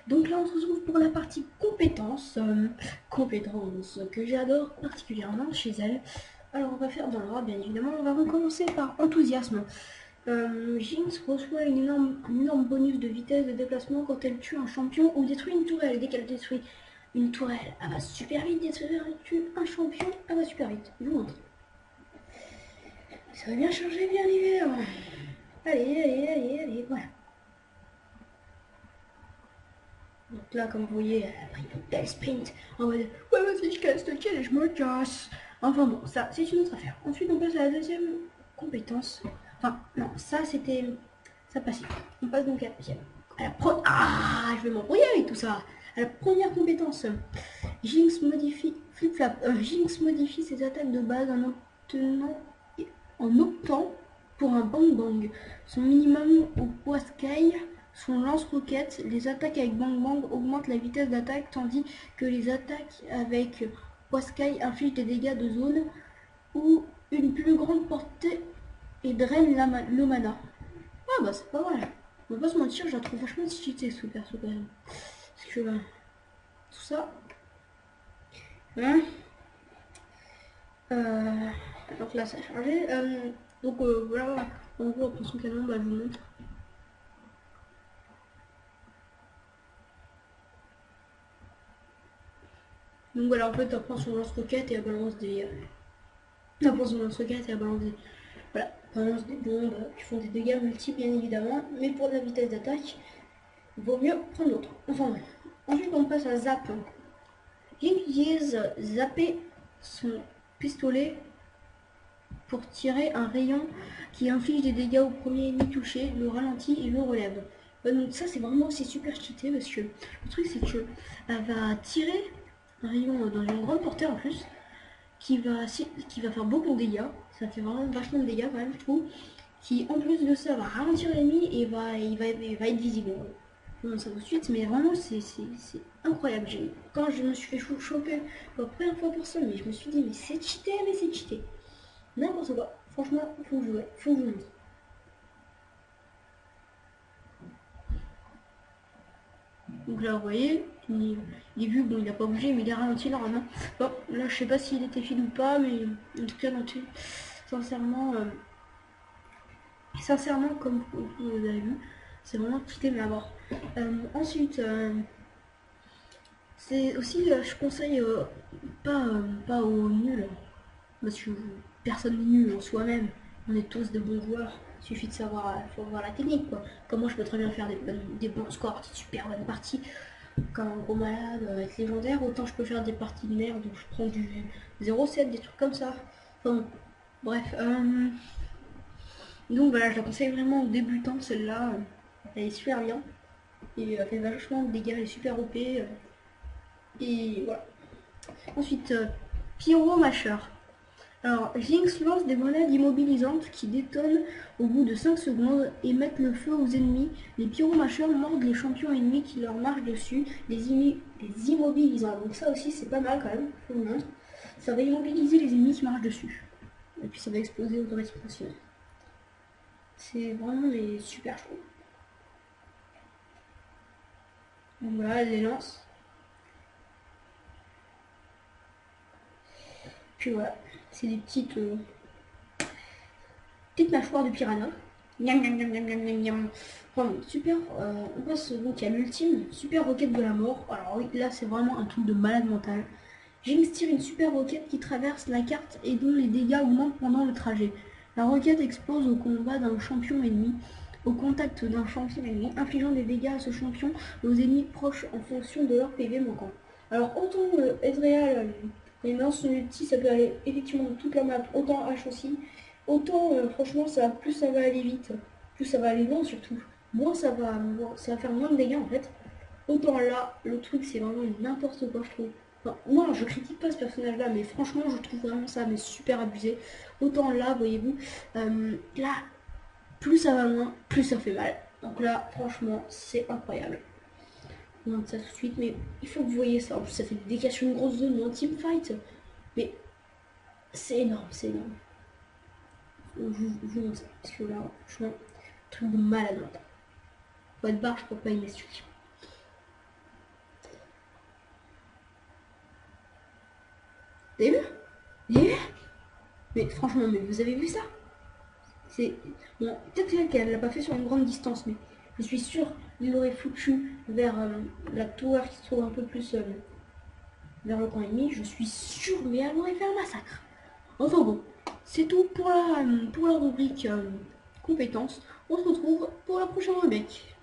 Donc là on se retrouve pour la partie compétences, compétences que j'adore particulièrement chez elle. Alors on va faire dans l'ordre bien évidemment, on va recommencer par enthousiasme. Jinx reçoit un énorme bonus de vitesse de déplacement quand elle tue un champion ou détruit une tourelle. Dès qu'elle détruit une tourelle, elle va super vite, détruire et tue un champion, elle va super vite. Je vous montre. Ça va bien changer bien évidemment. Allez, voilà. Donc là, comme vous voyez, elle a pris une belle sprint en mode ouais, vas-y, je casse le quai et je me casse. Enfin bon, ça, c'est une autre affaire. Ensuite, on passe à la deuxième compétence. Enfin, non, ça c'était. Ça passait. On passe donc à la deuxième. Ah, je vais m'embrouiller avec tout ça. À la première compétence, Jinx modifie flip-flap. Jinx modifie ses attaques de base en optant pour un bang bang. Son minimum au poids sky, son lance-roquette, les attaques avec bang bang augmentent la vitesse d'attaque tandis que les attaques avec poids sky infligent des dégâts de zone ou une plus grande portée et drainent le mana. Ah bah c'est pas vrai. On va pas se mentir, je la trouve vachement cheatée ce perso quand même. Parce que tout ça. Hein donc là ça a chargé. Donc voilà, en gros après son canon, bah, je vous montre. Donc voilà, en fait, elle prend son lance-roquette et elle balance des. Elle prend son lance-roquette et elle balance des. Voilà, elle balance des bombes qui font des dégâts multiples, bien évidemment. Mais pour la vitesse d'attaque, il vaut mieux prendre l'autre. Enfin bref. Ensuite, on passe à Zap. Jinx utilise zapper son pistolet pour tirer un rayon qui inflige des dégâts au premier ennemi touché, le ralentit et le relève. Donc ça, c'est vraiment super cheaté parce que le truc, c'est que elle va tirer un rayon dans une grande portée en plus qui va faire beaucoup de dégâts. Ça fait vraiment vachement de dégâts quand même, je trouve. Qui en plus de ça va ralentir l'ennemi et il va être visible. Non, ça tout de suite, mais vraiment c'est incroyable. Quand je me suis fait choper pour la première fois pour ça, mais je me suis dit mais c'est cheaté, mais c'est cheaté. N'importe quoi. Franchement, faut que je joue, faut que je montre. Donc là, vous voyez, il est vu, bon, il a pas bougé, mais il est ralenti normalement. Bon, là, je sais pas s'il était fil ou pas, mais en tout cas, sincèrement, sincèrement, comme vous avez vu, c'est vraiment cheaté, mais à mort. Ensuite, c'est aussi, je conseille pas aux nuls, parce que personne n'est nul en soi-même. On est tous de bons joueurs. Il suffit de savoir, faut voir la technique quoi. Comme moi, je peux très bien faire des bons scores, des super bonnes parties, comme un gros malade, être légendaire. Autant je peux faire des parties de merde où je prends du 0,7, des trucs comme ça. Enfin, bref. Donc voilà, je la conseille vraiment aux débutants, celle-là. Elle est super bien. Et elle fait vachement de dégâts, elle est super OP. Et voilà. Ensuite, Pyromasher. Alors, Jinx lance des grenades immobilisantes qui détonnent au bout de 5 secondes et mettent le feu aux ennemis. Les pyromacheurs mordent les champions ennemis qui leur marchent dessus, les immobilisant. Donc ça aussi c'est pas mal quand même, je vous montre. Ça va immobiliser les ennemis qui marchent dessus. Et puis ça va exploser automatiquement. C'est vraiment les super chauds. Donc voilà, elle les lance. Puis voilà, c'est des petites mâchoires de piranha. Miam, miam, miam, miam, miam, miam, miam. Enfin, super. On passe donc à l'ultime, super roquette de la mort. Alors oui, là c'est vraiment un truc de malade mental. Jinx tire une super roquette qui traverse la carte et dont les dégâts augmentent pendant le trajet. La roquette explose au combat d'un champion ennemi, au contact d'un champion ennemi, infligeant des dégâts à ce champion et aux ennemis proches en fonction de leur PV manquant. Alors autant Ezreal, les lance son ulti, ça peut aller effectivement de toute la map, autant H aussi. Autant franchement plus ça va aller vite, plus ça va aller loin surtout, ça va faire moins de dégâts en fait. Autant là, le truc c'est vraiment n'importe quoi je trouve. Enfin, moi je critique pas ce personnage là, mais franchement je trouve vraiment ça mais super abusé. Autant là, voyez-vous, là, plus ça va loin, plus ça fait mal. Donc là, franchement, c'est incroyable. On montre ça tout de suite, mais il faut que vous voyez ça. En plus, ça fait des dégâts sur une grosse zone, en teamfight. Mais c'est énorme, c'est énorme. Je vous montre ça. Parce que là, franchement, truc de malade mental. Faut être barre, je peux pas aimer ce truc. Vous avez vu? Vous avez vu? Mais franchement, mais vous avez vu ça? C'est... Bon, peut-être qu'elle l'a pas fait sur une grande distance, mais je suis sûr qu'il l'aurait foutu vers la tour qui se trouve un peu plus vers le camp ennemi. Je suis sûr, mais elle aurait fait un massacre. Enfin bon, c'est tout pour la rubrique compétences. On se retrouve pour la prochaine rubrique.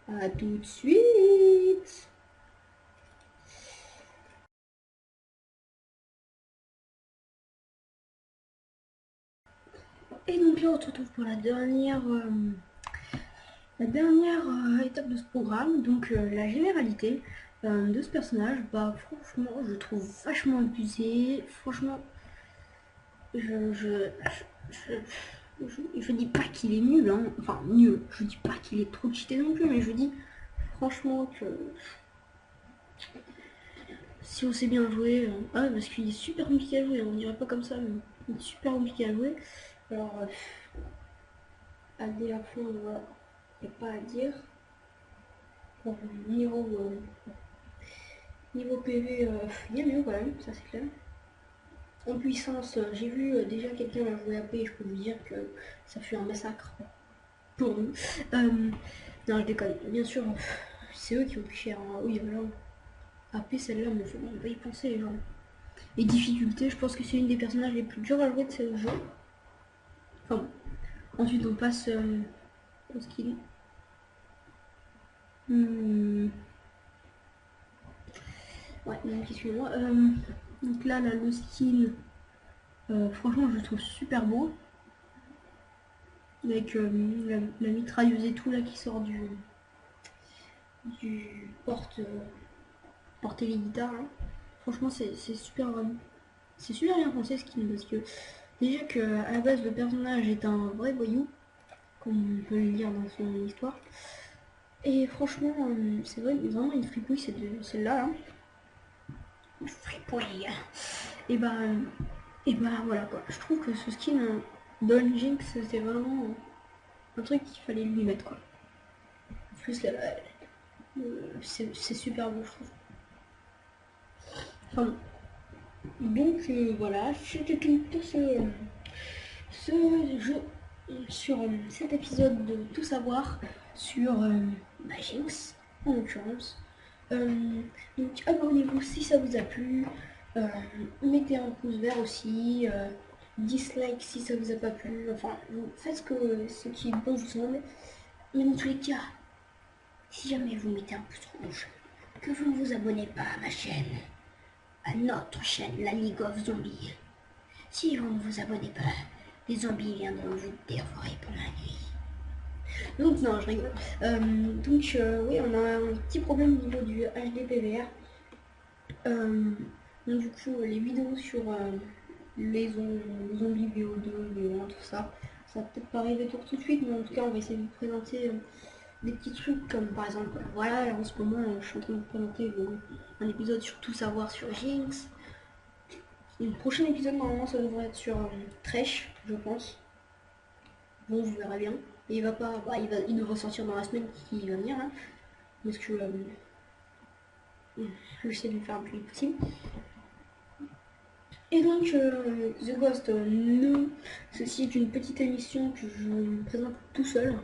A tout de suite. Et donc là on se retrouve pour la dernière étape de ce programme, donc la généralité de ce personnage. Bah franchement je trouve vachement abusé, franchement je dis pas qu'il est nul, hein. Enfin nul, je dis pas qu'il est trop cheaté non plus, mais je dis franchement que si on sait bien jouer, ah parce qu'il est super compliqué à jouer, on dirait pas comme ça, mais il est super compliqué à jouer. Alors AD à fond, voilà, y a pas à dire. Bon, niveau PV, il y a mieux quand même, ça c'est clair. En puissance, j'ai vu déjà quelqu'un a joué AP et je peux vous dire que ça fut un massacre pour nous. Non, je déconne. Bien sûr, c'est eux qui ont pris cher. Hein. Oui, genre, AP celle-là, mais faut pas y penser les gens. Et difficulté, je pense que c'est une des personnages les plus durs à jouer de ce jeu. Enfin bon. Ensuite, on passe au skill. Ouais, donc excusez-moi. Donc là, le skin, franchement, je le trouve super beau. Avec la mitrailleuse et tout là qui sort du porter les guitares là. Franchement, c'est super bien pensé ce skin parce que déjà que à la base le personnage est un vrai voyou, comme on peut le lire dans son histoire. Et franchement, c'est vraiment une fripouille celle-là. Hein. Une fripouille. Et bah voilà quoi. Je trouve que ce skin Don Jinx c'était vraiment un truc qu'il fallait lui mettre quoi. En plus là, c'est super beau je trouve. Enfin bon. Donc voilà, c'était tout pour ce jeu, sur cet épisode de Tout savoir sur Jinx en l'occurrence. Donc abonnez-vous si ça vous a plu, mettez un pouce vert aussi, dislike si ça vous a pas plu, enfin faites ce qui bon vous semble. Mais dans tous les cas, si jamais vous mettez un pouce rouge, que vous ne vous abonnez pas à ma chaîne, à notre chaîne, la League of Zombies. Si vous ne vous abonnez pas, les zombies viendront vous dévorer pendant la nuit. Donc non, je rigole. Oui, on a un petit problème au niveau du HD PVR. Donc du coup, les vidéos sur les zombies VO2, VO1, tout ça, ça va peut-être pas arriver tout de suite, mais en tout cas, on va essayer de vous présenter des petits trucs comme par exemple, voilà, là, en ce moment, je suis en train de vous présenter un épisode sur Tout savoir sur Jinx. Le prochain épisode, normalement, ça devrait être sur Thresh, je pense. Bon, vous verrez bien. Et il va pas, il devrait sortir dans la semaine qui va venir, là. Parce que j'essaie de lui faire un plus possible. Et donc, The Ghost, ceci est une petite émission que je me présente tout seul.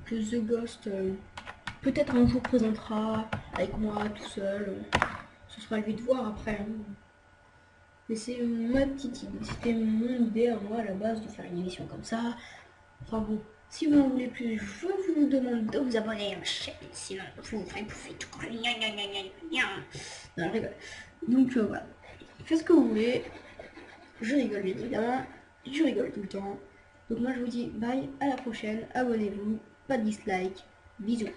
Que The Ghost, peut-être un jour présentera avec moi tout seul. Ce sera à lui de voir après. Hein. Mais c'est ma petite idée, c'était mon idée à moi à la base de faire une émission comme ça. Enfin bon, si vous en voulez plus, je vous demande de vous abonner à ma chaîne, sinon vous ferez bouffer tout. Non, je rigole. Donc voilà, faites ce que vous voulez. Je rigole bien évidemment, je rigole tout le temps. Donc moi je vous dis bye, à la prochaine, abonnez-vous, pas de dislike, bisous.